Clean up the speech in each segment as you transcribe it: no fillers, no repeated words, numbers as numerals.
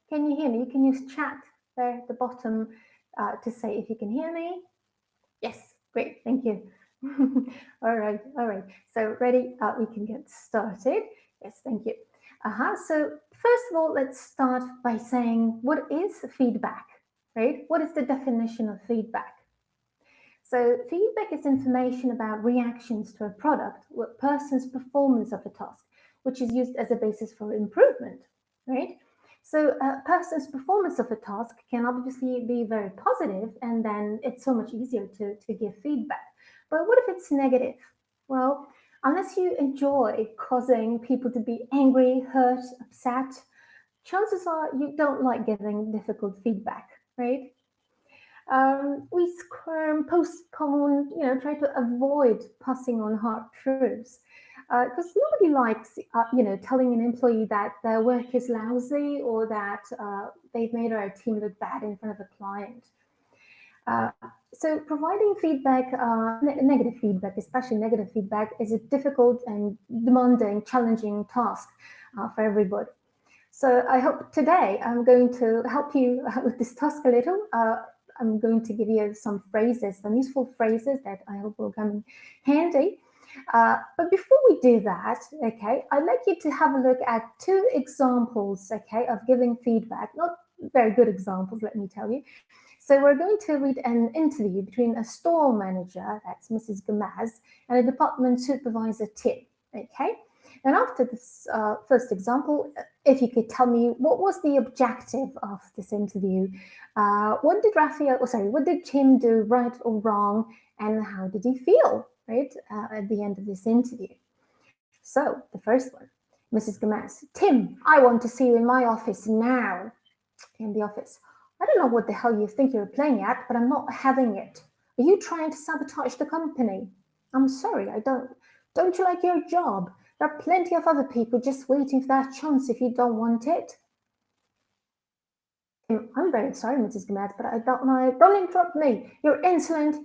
Can you hear me? You can use chat there at the bottom to say if you can hear me. Yes, great, thank you. All right. So ready? We can get started. Yes, thank you. So first of all, let's start by saying what is feedback, right? What is the definition of feedback? So feedback is information about reactions to a product or a person's performance of a task, which is used as a basis for improvement, right? So a person's performance of a task can obviously be very positive, and then it's so much easier to give feedback. But what if it's negative? Well, unless you enjoy causing people to be angry, hurt, upset, chances are you don't like giving difficult feedback, right? We squirm, postpone, try to avoid passing on hard truths. Because nobody likes, telling an employee that their work is lousy or that they've made our team look bad in front of a client. So providing feedback, negative feedback, especially negative feedback, is a difficult and demanding, challenging task for everybody. So I hope today I'm going to help you with this task a little. I'm going to give you some phrases, some useful phrases that I hope will come in handy. But before we do that, okay, I'd like you to have a look at two examples, okay, of giving feedback. Not very good examples, let me tell you. So we're going to read an interview between a store manager, that's Mrs. Gamaz, and a department supervisor, Tim, okay? And after this first example, if you could tell me what was the objective of this interview, what did Tim do right or wrong, and how did he feel, right, at the end of this interview? So the first one, Mrs. Gamaz, Tim, I want to see you in my office now. In the office, I don't know what the hell you think you're playing at, but I'm not having it. Are you trying to sabotage the company? I'm sorry, I don't. Don't you like your job? There are plenty of other people just waiting for that chance if you don't want it. I'm very sorry, Mrs. Gamad, but I don't know. Don't interrupt me. You're insolent,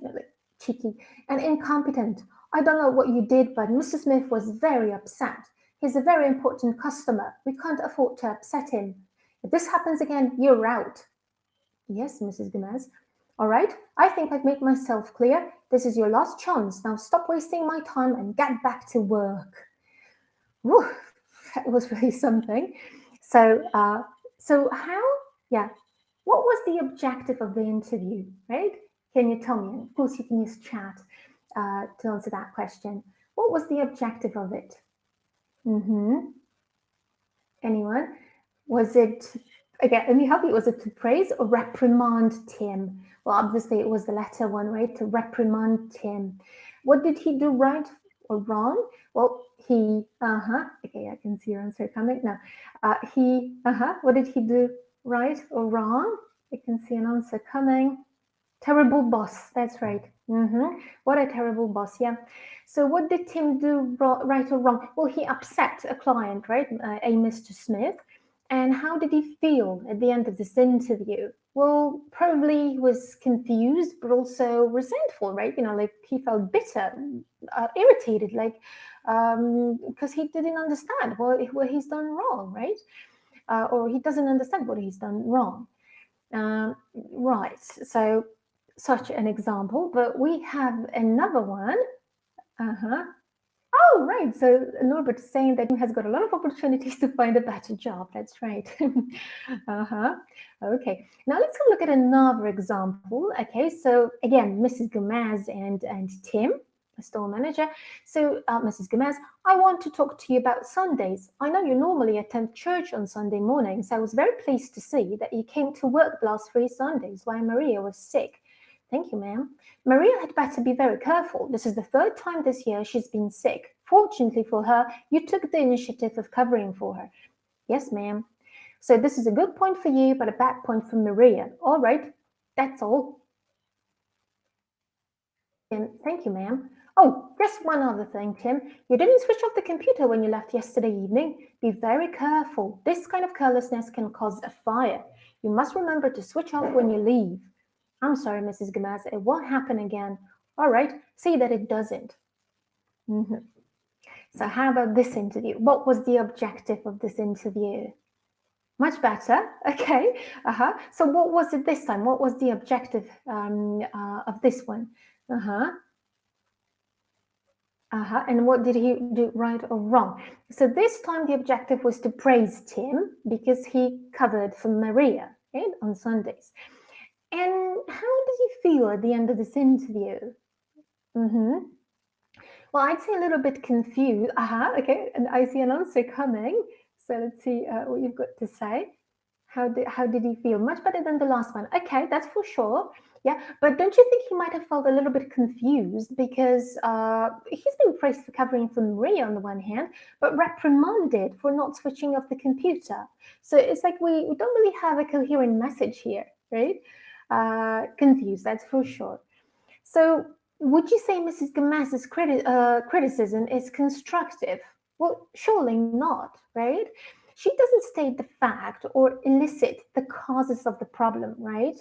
cheeky, and incompetent. I don't know what you did, but Mr. Smith was very upset. He's a very important customer. We can't afford to upset him. If this happens again, you're out. Yes, Mrs. Gamaz. All right, I think I've made myself clear. This is your last chance. Now stop wasting my time and get back to work. Whew, that was really something. So, yeah, what was the objective of the interview, right? Can you tell me? Of course, you can use chat to answer that question. What was the objective of it? Anyone? Was it, again, let me help you. Was it to praise or reprimand Tim? Well, obviously it was the latter one, right? To reprimand Tim. What did he do right or wrong? Well, he, okay, I can see your answer coming now. What did he do right or wrong? I can see an answer coming. Terrible boss, that's right. What a terrible boss, yeah. So what did Tim do right or wrong? Well, he upset a client, right, a Mr. Smith. And how did he feel at the end of this interview? Well, probably he was confused, but also resentful, right? Like he felt bitter, irritated, like because he didn't understand what he's done wrong, right? Or he doesn't understand what he's done wrong. Right. So such an example, but we have another one. Oh, right. So Norbert is saying that he has got a lot of opportunities to find a better job. That's right. Okay. Now let's have a look at another example. Okay. So again, Mrs. Gomez and Tim, the store manager. So Mrs. Gomez, I want to talk to you about Sundays. I know you normally attend church on Sunday mornings. I was very pleased to see that you came to work the last 3 Sundays while Maria was sick. Thank you, ma'am. Maria had better be very careful. This is the 3rd time this year she's been sick. Fortunately for her, you took the initiative of covering for her. Yes, ma'am. So this is a good point for you, but a bad point for Maria. All right, that's all. Thank you, ma'am. Oh, just one other thing, Tim. You didn't switch off the computer when you left yesterday evening. Be very careful. This kind of carelessness can cause a fire. You must remember to switch off when you leave. I'm sorry, Mrs. Gamaz, it won't happen again. All right, see that it doesn't. So how about this interview? What was the objective of this interview? Much better. Okay. So what was it this time? What was the objective of this one? And what did he do right or wrong? So this time the objective was to praise Tim because he covered for Maria, right, on Sundays. And how did you feel at the end of this interview? Mm-hmm. Well, I'd say a little bit confused. Okay. And I see an answer coming. So let's see what you've got to say. How did he feel? Much better than the last one. Okay, that's for sure. Yeah, but don't you think he might have felt a little bit confused because he's been praised for covering for Maria on the one hand, but reprimanded for not switching off the computer. So it's like we don't really have a coherent message here, right? Confused, that's for sure. So would you say Mrs. Gomez's criticism is constructive? Well, surely not, right? She doesn't state the fact or elicit the causes of the problem, right?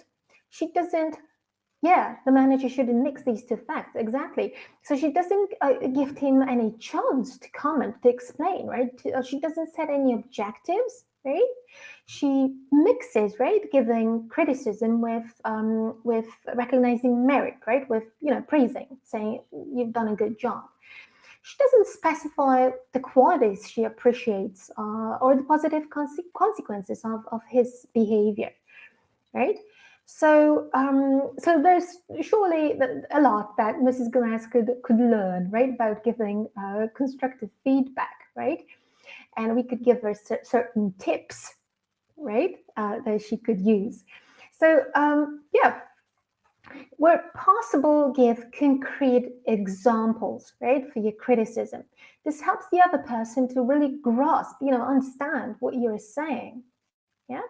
She doesn't, yeah, the manager shouldn't mix these two facts, exactly. So she doesn't give him any chance to comment, to explain, right? She doesn't set any objectives, right? She mixes, right, giving criticism with recognizing merit, right, with praising, saying you've done a good job. She doesn't specify the qualities she appreciates or the positive consequences of his behavior, right? So there's surely a lot that Mrs. Gomez could learn, right, about giving constructive feedback, right? And we could give her certain tips, right, that she could use. So yeah, where possible, give concrete examples, right, for your criticism. This helps the other person to really grasp, understand what you're saying. Yeah.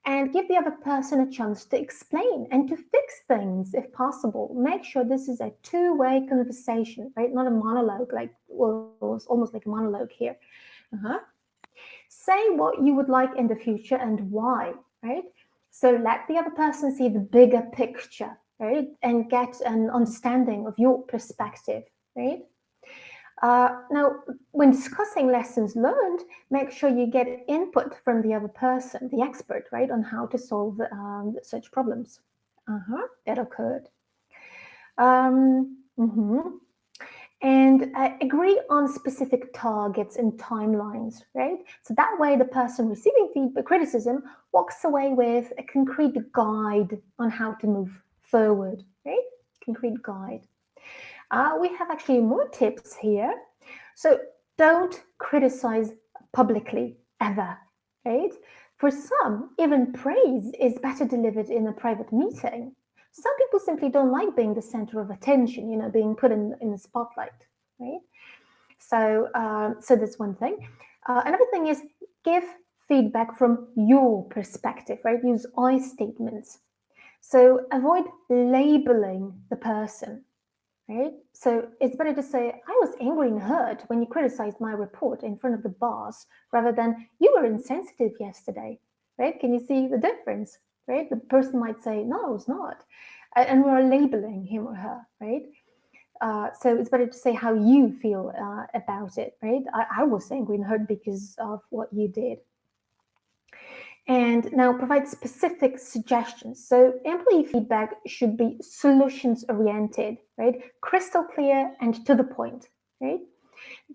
And give the other person a chance to explain and to fix things if possible. Make sure this is a two-way conversation, right? Not a monologue, it's almost like a monologue here. Uh-huh. Say what you would like in the future and why, right? So let the other person see the bigger picture, right? And get an understanding of your perspective, right? Now, when discussing lessons learned, make sure you get input from the other person, the expert, right, on how to solve such problems that occurred. Mhm. And agree on specific targets and timelines, right? So that way, the person receiving feedback, criticism, walks away with a concrete guide on how to move forward, right? Concrete guide. We have actually more tips here. So don't criticize publicly ever, right? For some, even praise is better delivered in a private meeting. Some people simply don't like being the center of attention, being put in the spotlight, right? So that's one thing. Another thing is give feedback from your perspective, right? Use I statements. So avoid labeling the person, right? So it's better to say, I was angry and hurt when you criticized my report in front of the boss, rather than you were insensitive yesterday, right? Can you see the difference, right? The person might say, no, I was not. And we're labeling him or her, right? So it's better to say how you feel about it, right? I was angry and hurt because of what you did. And now provide specific suggestions. So employee feedback should be solutions oriented, right? Crystal clear and to the point, right?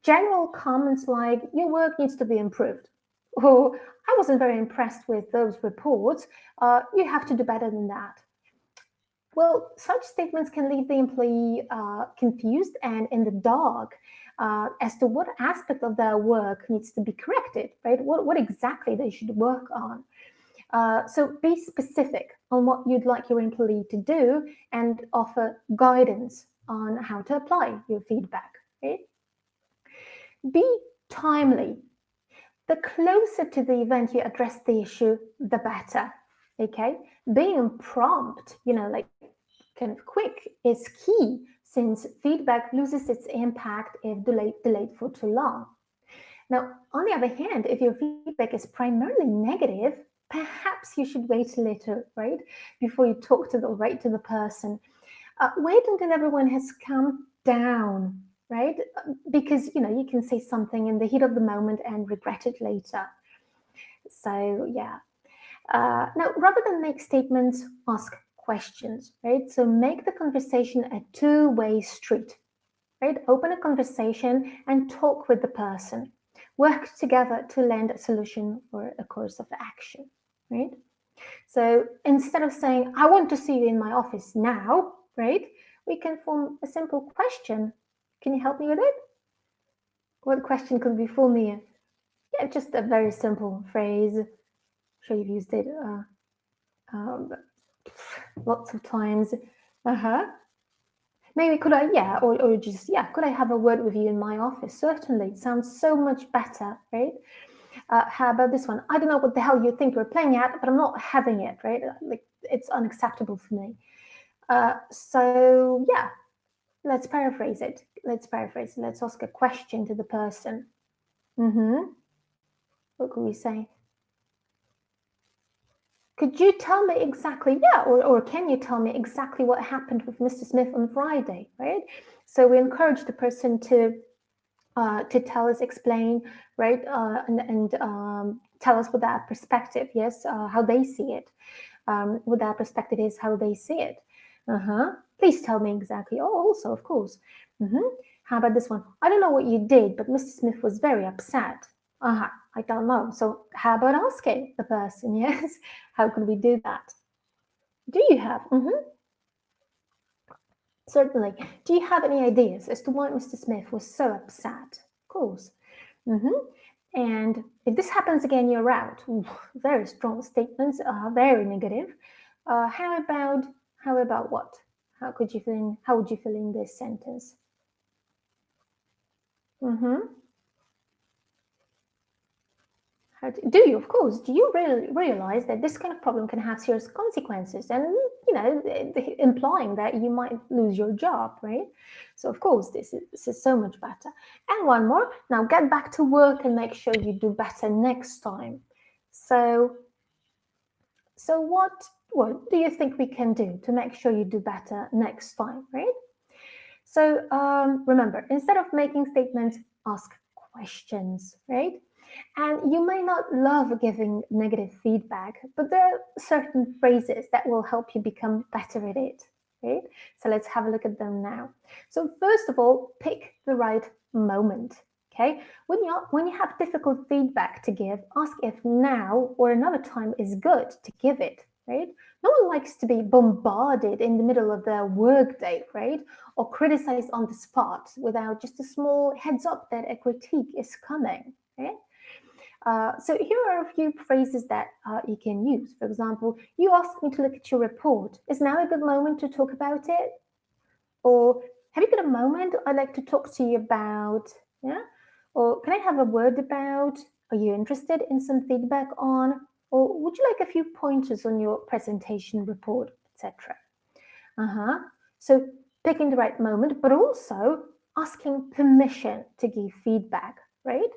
General comments like your work needs to be improved, or I wasn't very impressed with those reports, you have to do better than that. Well, such statements can leave the employee confused and in the dark as to what aspect of their work needs to be corrected, right? What exactly they should work on. So be specific on what you'd like your employee to do and offer guidance on how to apply your feedback. Right? Be timely. The closer to the event you address the issue, the better. Okay? Being prompt, like kind of quick, is key since feedback loses its impact if delayed for too long. Now, on the other hand, if your feedback is primarily negative, perhaps you should wait a little, right, before you talk to the person. Wait until everyone has calmed down, right? Because you can say something in the heat of the moment and regret it later. So yeah. Now, rather than make statements, ask questions, right? So make the conversation a two-way street, right? Open a conversation and talk with the person. Work together to land a solution or a course of action, right? So instead of saying, I want to see you in my office now, right? We can form a simple question. Can you help me with it? What question could we form here? Yeah, just a very simple phrase. I'm sure you've used it um, lots of times. Maybe could I, yeah, or just, yeah, could I have a word with you in my office? Certainly, it sounds so much better, right? How about this one? I don't know what the hell you think you're playing at, but I'm not having it, right? Like, it's unacceptable for me. So, yeah, let's paraphrase it. Let's ask a question to the person. What could we say? Could you tell me exactly, yeah, or can you tell me exactly what happened with Mr. Smith on Friday, right? So we encourage the person to tell us, explain, right, and tell us with that perspective, yes, how they see it. What that perspective is, how they see it. Please tell me exactly. Oh, also, of course. How about this one? I don't know what you did, but Mr. Smith was very upset. I don't know. So how about asking the person, yes? How could we do that? Do you have? Certainly. Do you have any ideas as to why Mr. Smith was so upset? Of course. And if this happens again, you're out. Ooh, very strong statements, very negative. How about what? How would you fill in this sentence? Do you, of course, do you really realize that this kind of problem can have serious consequences and, implying that you might lose your job, right? So, of course, this is so much better. And one more, now get back to work and make sure you do better next time. So what do you think we can do to make sure you do better next time, right? So remember, instead of making statements, ask questions, right? And you may not love giving negative feedback, but there are certain phrases that will help you become better at it, right? So let's have a look at them now. So first of all, pick the right moment. Okay, when you have difficult feedback to give, ask if now or another time is good to give it, right? No one likes to be bombarded in the middle of their workday, right? Or criticized on the spot without just a small heads up that a critique is coming, right? So here are a few phrases that you can use. For example, you asked me to look at your report. Is now a good moment to talk about it? Or have you got a moment I'd like to talk to you about? Yeah. Or can I have a word about? Are you interested in some feedback on? Or would you like a few pointers on your presentation report, etc.? So picking the right moment, but also asking permission to give feedback, right?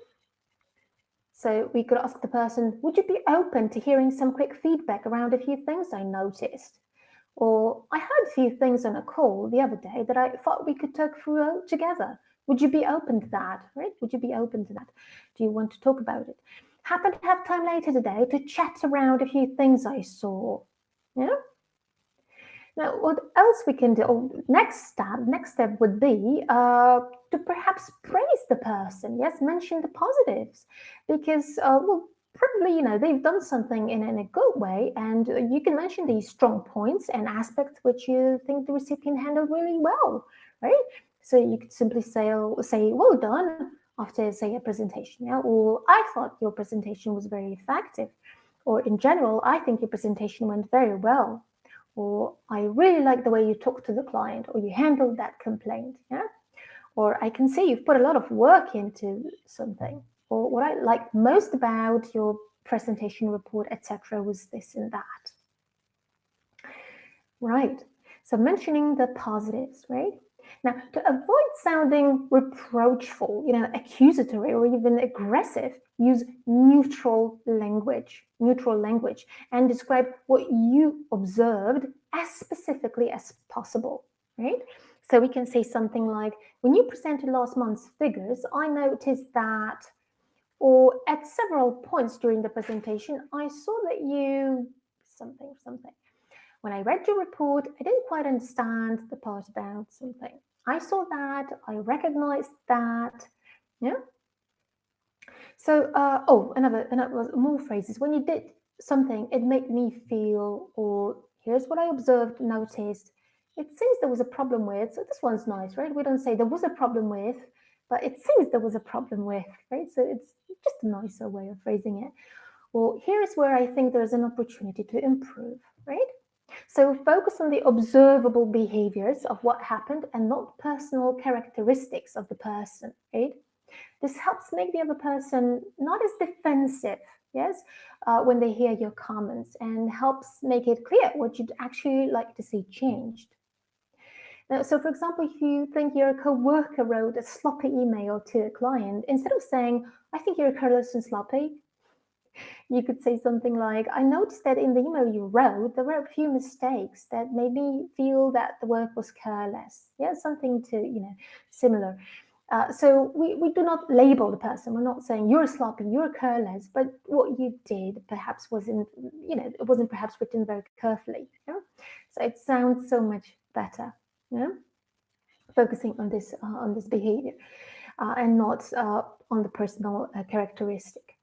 So we could ask the person, would you be open to hearing some quick feedback around a few things I noticed? Or I heard a few things on a call the other day that I thought we could talk through together. Would you be open to that? Right? Would you be open to that? Do you want to talk about it? Happen to have time later today to chat around a few things I saw. Yeah. Now, what else we can do? Oh, next step would be to perhaps praise the person. Yes, mention the positives, because probably they've done something in a good way, and you can mention these strong points and aspects which you think the recipient handled really well, right? So you could simply say well done after say a presentation, yeah, or I thought your presentation was very effective, or in general I think your presentation went very well, or I really like the way you talk to the client, or you handled that complaint, yeah? Or I can see you've put a lot of work into something, or what I liked most about your presentation report, etc., was this and that. Right. So mentioning the positives, right? Now, to avoid sounding reproachful, accusatory or even aggressive, use neutral language, and describe what you observed as specifically as possible, right? So we can say something like, when you presented last month's figures, I noticed that Or at several points during the presentation, I saw that you something. When I read your report, I didn't quite understand the part about something. I saw that, I recognized that. Yeah. So, another more phrases. When you did something, it made me feel, or here's what I observed, noticed. It seems there was a problem with. So this one's nice, right? We don't say there was a problem with, but it seems there was a problem with, right? So it's just a nicer way of phrasing it. Well, here's where I think there's an opportunity to improve, right? So focus on the observable behaviors of what happened and not personal characteristics of the person, right? This helps make the other person not as defensive, yes, when they hear your comments, and helps make it clear what you'd actually like to see changed. Now, so for example, if you think your coworker wrote a sloppy email to a client, instead of saying, I think you're careless and sloppy, you could say something like, I noticed that in the email you wrote, there were a few mistakes that made me feel that the work was careless. Yeah, something to, similar. So we do not label the person. We're not saying you're sloppy, you're careless, but what you did perhaps wasn't, it wasn't perhaps written very carefully. Yeah? So it sounds so much better. Yeah? Focusing on this behavior and not on the personal characteristic.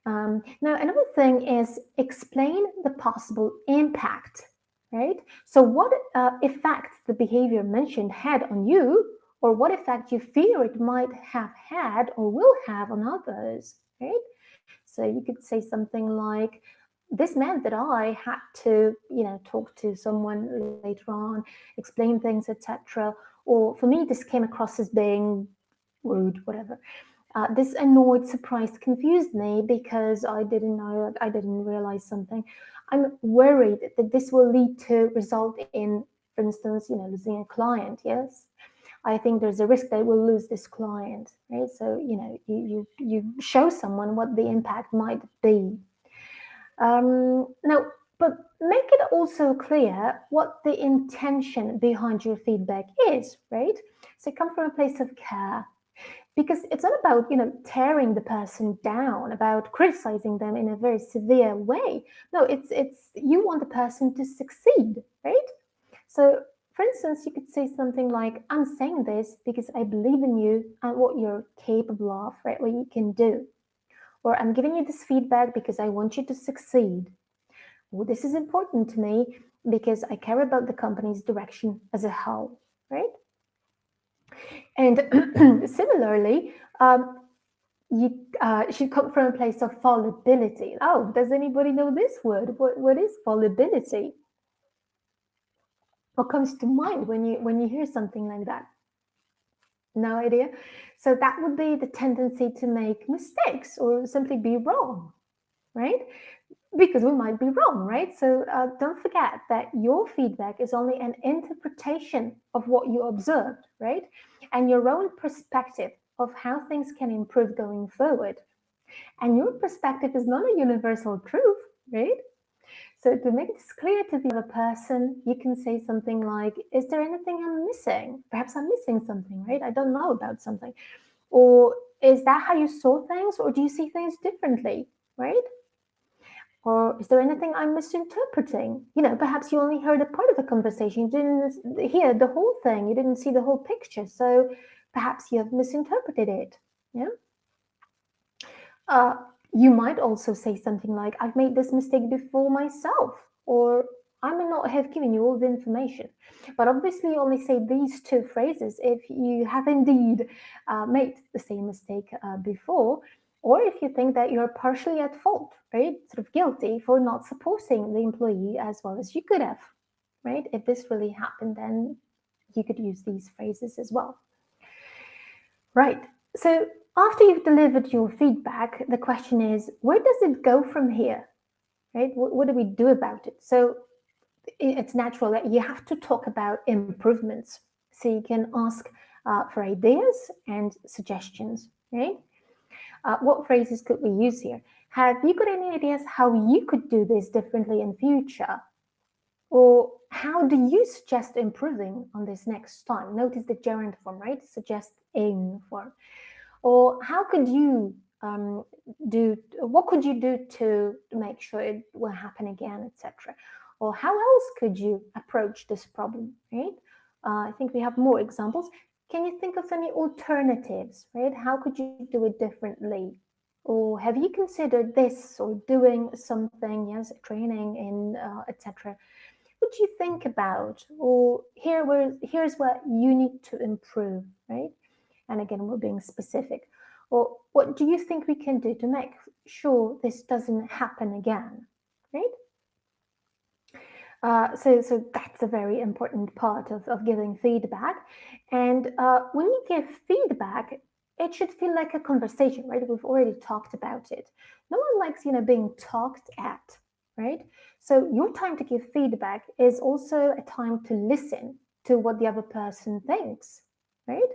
Now, another thing is explain the possible impact, right? So, what effect the behavior mentioned had on you, or what effect you fear it might have had or will have on others, right? So, you could say something like, this meant that I had to, talk to someone later on, explain things, etc. Or for me, this came across as being rude, whatever. This annoyed, surprised, confused me because I didn't realize something. I'm worried that this will lead to result in, for instance, losing a client. Yes, I think there's a risk that we'll lose this client, right? So you show someone what the impact might be. Now, but make it also clear what the intention behind your feedback is, right? So come from a place of care, because it's not about tearing the person down, about criticizing them in a very severe way. No, it's you want the person to succeed, right? So for instance, you could say something like, I'm saying this because I believe in you and what you're capable of, right? What you can do. Or I'm giving you this feedback because I want you to succeed. Well, this is important to me because I care about the company's direction as a whole, right? And similarly, you should come from a place of fallibility. Oh, does anybody know this word? What is fallibility? What comes to mind when you hear something like that? No idea. So that would be the tendency to make mistakes or simply be wrong, right? Because we might be wrong, right? So don't forget that your feedback is only an interpretation of what you observed, right? And your own perspective of how things can improve going forward. And your perspective is not a universal truth, right? So to make this clear to the other person, you can say something like, is there anything I'm missing? Perhaps I'm missing something, right? I don't know about something. Or is that how you saw things? Or do you see things differently, right? Or is there anything I'm misinterpreting? Perhaps you only heard a part of the conversation. You didn't hear the whole thing. You didn't see the whole picture. So perhaps you have misinterpreted it. Yeah. You might also say something like, I've made this mistake before myself, or I may not have given you all the information. But obviously, you only say these two phrases if you have indeed made the same mistake before, or if you think that you're partially at fault, right? Sort of guilty for not supporting the employee as well as you could have, right? If this really happened, then you could use these phrases as well. Right. So after you've delivered your feedback, the question is, where does it go from here? Right? What do we do about it? So it's natural that you have to talk about improvements. So you can ask for ideas and suggestions, right? What phrases could we use here? Have you got any ideas how you could do this differently in future? Or how do you suggest improving on this next time? Notice the gerund form, right? Suggesting form. Or how could you what could you do to make sure it will happen again, etc. Or how else could you approach this problem, right? I think we have more examples. Can you think of any alternatives, right? How could you do it differently? Or have you considered this or doing something, yes, training in, etc. What do you think about? Or here's what you need to improve, right? And again, we're being specific. Or what do you think we can do to make sure this doesn't happen again, right? So that's a very important part of giving feedback. And when you give feedback, it should feel like a conversation, right? We've already talked about it. No one likes, being talked at, right? So your time to give feedback is also a time to listen to what the other person thinks, right?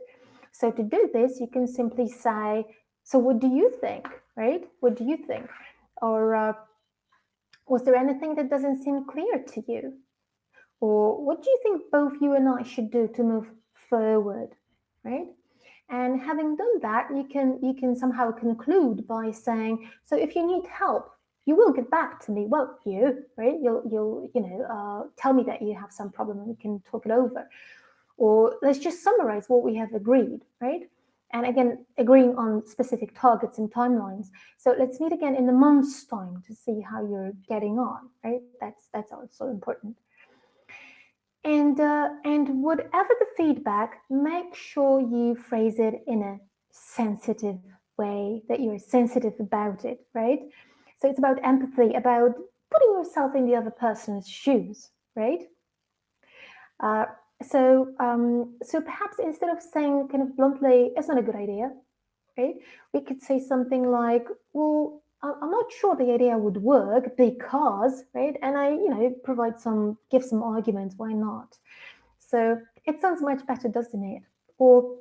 So to do this, you can simply say, "So what do you think?" Right? What do you think? Or was there anything that doesn't seem clear to you? Or what do you think both you and I should do to move forward, right? And having done that, you can somehow conclude by saying, so if you need help, you will get back to me, won't you? Right? You'll tell me that you have some problem and we can talk it over. Or let's just summarize what we have agreed, right? And again, agreeing on specific targets and timelines. So let's meet again in a month's time to see how you're getting on, right? That's also important. And whatever the feedback, make sure you phrase it in a sensitive way, that you're sensitive about it, right? So it's about empathy, about putting yourself in the other person's shoes, right? Uh, so perhaps instead of saying kind of bluntly, "It's not a good idea," right? We could say something like, "Well, I'm not sure the idea would work because," right? And give some arguments. Why not? So it sounds much better, doesn't it? Or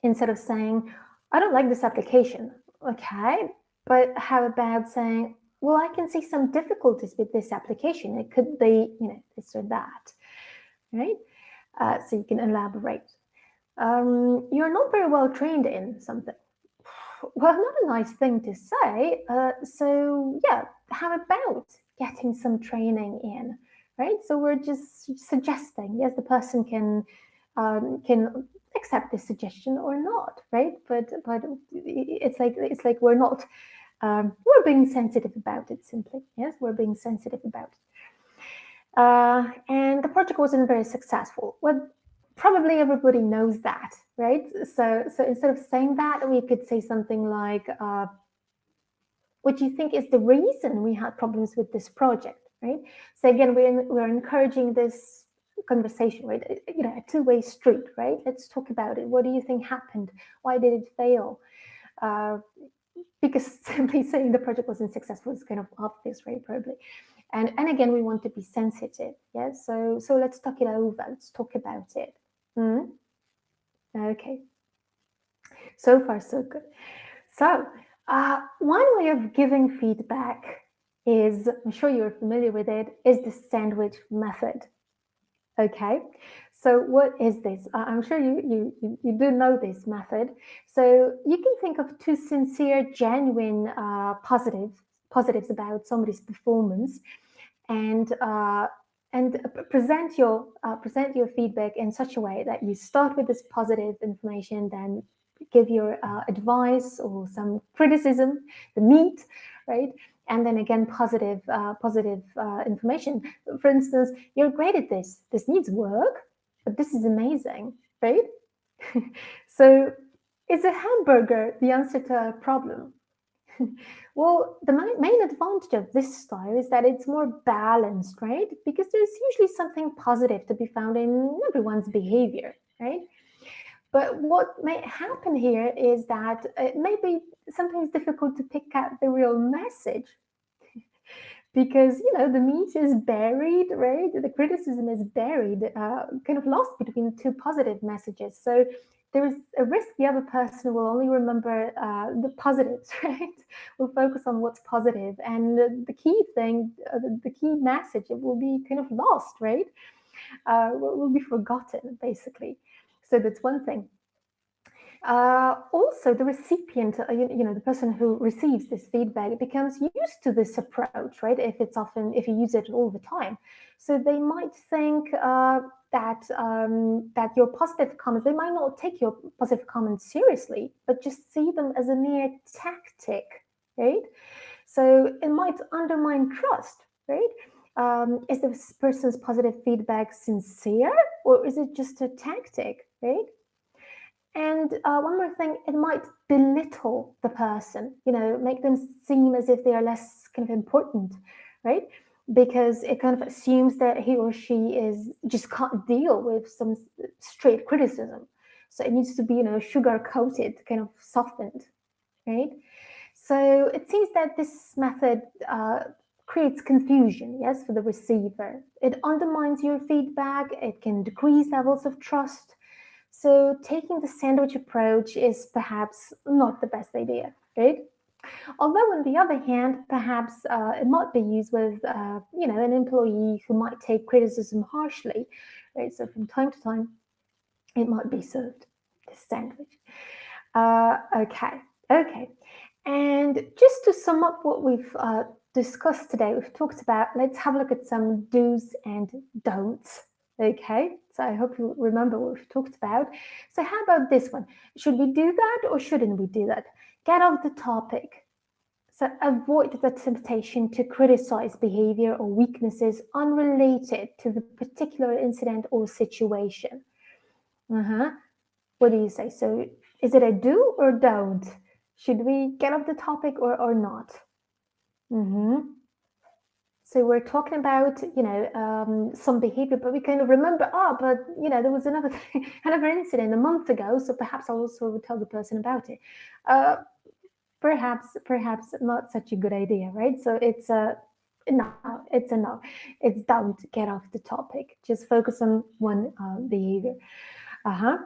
instead of saying, "I don't like this application," okay, but how about saying, "Well, I can see some difficulties with this application. It could be, this or that," right? So you can elaborate. You're not very well trained in something. Well, not a nice thing to say. So yeah, how about getting some training in, right? So we're just suggesting. Yes, the person can accept this suggestion or not, right? But it's like we're being sensitive about it. Simply, yes, we're being sensitive about it. And the project wasn't very successful. Well, probably everybody knows that, right? So instead of saying that, we could say something like, "What do you think is the reason we had problems with this project?" Right? So again, we're encouraging this conversation, right? A two-way street, right? Let's talk about it. What do you think happened? Why did it fail? Because simply saying the project wasn't successful is kind of obvious, right? Probably. And again, we want to be sensitive. Yeah. So let's talk it over. Let's talk about it. Okay. So far, so good. So one way of giving feedback is, I'm sure you're familiar with it, is the sandwich method. Okay. So what is this? I'm sure you do know this method. So you can think of two sincere, genuine positives about somebody's performance, and present your feedback in such a way that you start with this positive information, then give your advice or some criticism, the meat, right? And then again, positive information. For instance, "You're great at this. This needs work, but this is amazing," right? So, is a hamburger the answer to a problem? Well, the main advantage of this style is that it's more balanced, right? Because there's usually something positive to be found in everyone's behavior, right? But what may happen here is that it may be sometimes difficult to pick out the real message because the meat is buried, right? The criticism is buried, kind of lost between two positive messages. So there is a risk the other person will only remember the positives, right? Will focus on what's positive, and the key thing, the key message, it will be kind of lost, right? Will be forgotten, basically. So that's one thing. Also, the recipient, the person who receives this feedback becomes used to this approach, right? If you use it all the time, so they might think that your positive comments, they might not take your positive comments seriously, but just see them as a mere tactic, right? So it might undermine trust, right? Is this person's positive feedback sincere, or is it just a tactic, right? And one more thing, it might belittle the person, make them seem as if they are less kind of important, right? Because it kind of assumes that he or she is just can't deal with some straight criticism. So it needs to be, sugar coated, kind of softened, right? So it seems that this method creates confusion, yes, for the receiver. It undermines your feedback, it can decrease levels of trust. So taking the sandwich approach is perhaps not the best idea, right? Although on the other hand, perhaps it might be used with, an employee who might take criticism harshly, right? So from time to time, it might be served, this sandwich. Okay. And just to sum up what we've discussed today, we've talked about, let's have a look at some do's and don'ts. Okay, so I hope you remember what we've talked about. So how about this one? Should we do that or shouldn't we do that? Get off the topic. So avoid the temptation to criticize behavior or weaknesses unrelated to the particular incident or situation. What do you say? So is it a do or don't? Should we get off the topic or not? So we're talking about, some behavior, but we kind of remember, but, there was another incident a month ago, so perhaps I'll also tell the person about it. Perhaps not such a good idea, right? So it's a no. It's a no. It's don't get off the topic. Just focus on one behavior. How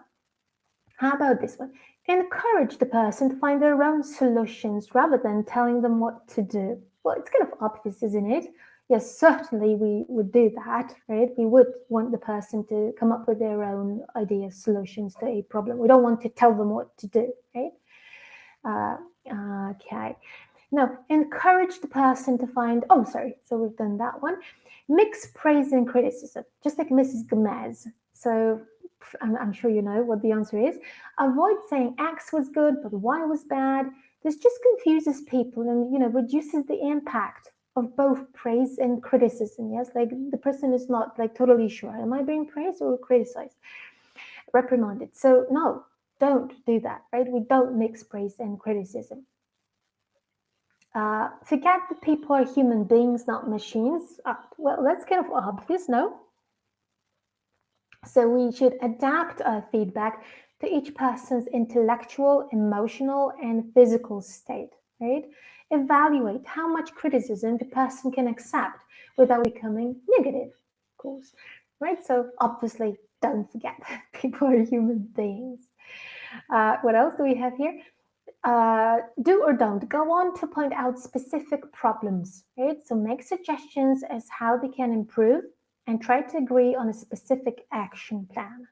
about this one? Encourage the person to find their own solutions rather than telling them what to do. Well, it's kind of obvious, isn't it? Yes, certainly we would do that, right? We would want the person to come up with their own ideas, solutions to a problem. We don't want to tell them what to do, right? Okay. Now, encourage the person to find, so we've done that one. Mix praise and criticism, just like Mrs. Gomez. So I'm sure you know what the answer is. Avoid saying X was good, but Y was bad. This just confuses people and, reduces the impact of both praise and criticism. Yes, like the person is not like totally sure. Am I being praised or criticized? Reprimanded. So no, don't do that, right? We don't mix praise and criticism. Forget that people are human beings, not machines. Well, that's kind of obvious, no? So we should adapt our feedback to each person's intellectual, emotional, and physical state, right? Evaluate how much criticism the person can accept without becoming negative, of course, right? So obviously, don't forget people are human beings. What else do we have here? Do or don't go on to point out specific problems, right? So make suggestions as how they can improve and try to agree on a specific action plan.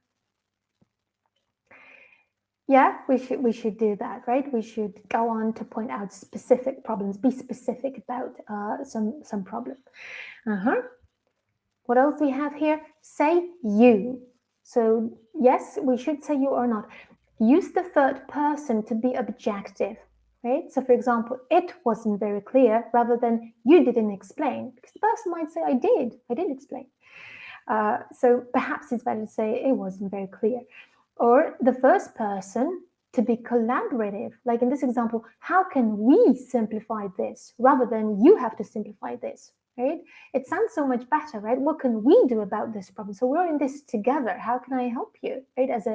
Yeah, we should do that, right? We should go on to point out specific problems, be specific about some problem. What else do we have here? Say you. So yes, we should say you or not. Use the third person to be objective, right? So for example, it wasn't very clear rather than you didn't explain, because the person might say, I did explain. So perhaps it's better to say it wasn't very clear. Or the first person to be collaborative, like in this example, how can we simplify this rather than you have to simplify this, right? It sounds so much better, right? What can we do about this problem? So we're in this together. How can I help you, right? As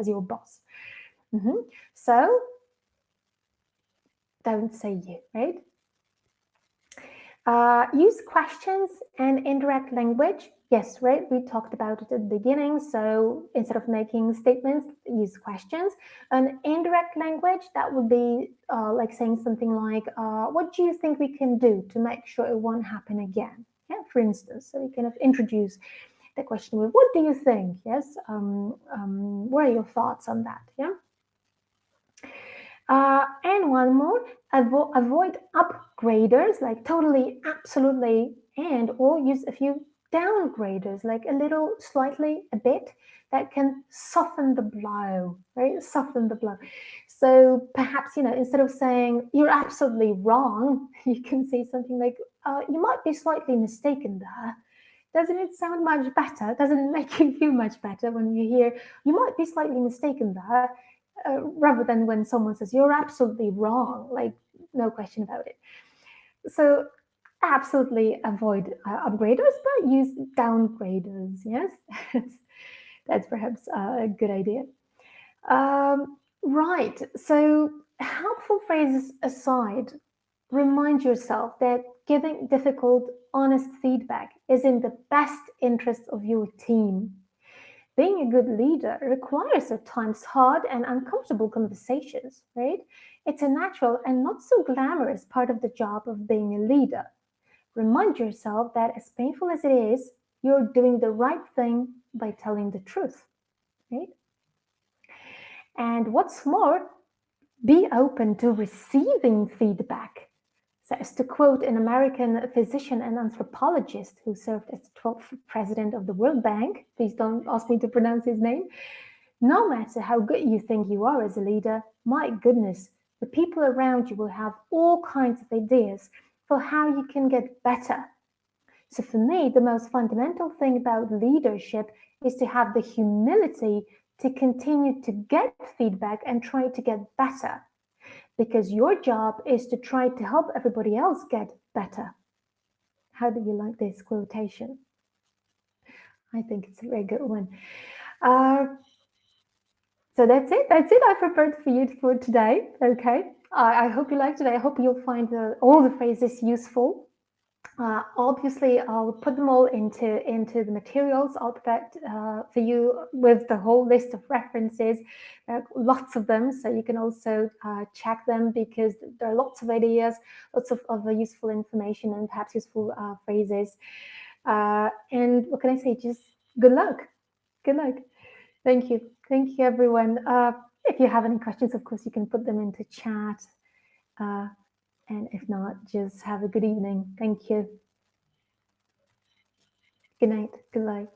your boss. So don't say you, right? Use questions and indirect language. Yes, right. We talked about it at the beginning. So instead of making statements, use questions. An indirect language, that would be like saying something like, what do you think we can do to make sure it won't happen again? Yeah, for instance, so we kind of introduce the question with, what do you think? Yes. What are your thoughts on that? Yeah. And one more, avoid upgraders, like totally, absolutely, and or use a few downgraders, like a little, slightly, a bit, that can soften the blow, right? Soften the blow. So perhaps, instead of saying you're absolutely wrong, you can say something like, you might be slightly mistaken there. Doesn't it sound much better? Doesn't it make you feel much better when you hear you might be slightly mistaken there, rather than when someone says you're absolutely wrong, like no question about it. So absolutely avoid upgraders, but use downgraders. Yes, that's perhaps a good idea. Right. So helpful phrases aside, remind yourself that giving difficult, honest feedback is in the best interest of your team. Being a good leader requires at times hard and uncomfortable conversations, right? It's a natural and not so glamorous part of the job of being a leader. Remind yourself that as painful as it is, you're doing the right thing by telling the truth, right? And what's more, be open to receiving feedback. So, as to quote an American physician and anthropologist who served as the 12th president of the World Bank, please don't ask me to pronounce his name, no matter how good you think you are as a leader, my goodness, the people around you will have all kinds of ideas for how you can get better. So, for me, the most fundamental thing about leadership is to have the humility to continue to get feedback and try to get better, because your job is to try to help everybody else get better. How do you like this quotation? I think it's a very good one. Uh, so that's it. That's it. I prepared for you for today. Okay. I hope you liked it. I hope you'll find all the phrases useful. Obviously, I'll put them all into the materials. I'll prepare for you with the whole list of references, lots of them, so you can also check them, because there are lots of ideas, lots of useful information, and perhaps useful phrases. And what can I say? Just good luck. Good luck. Thank you. Thank you, everyone. If you have any questions, of course, you can put them into chat. Uh, and if not, just have a good evening. Thank you. Good night. Good night.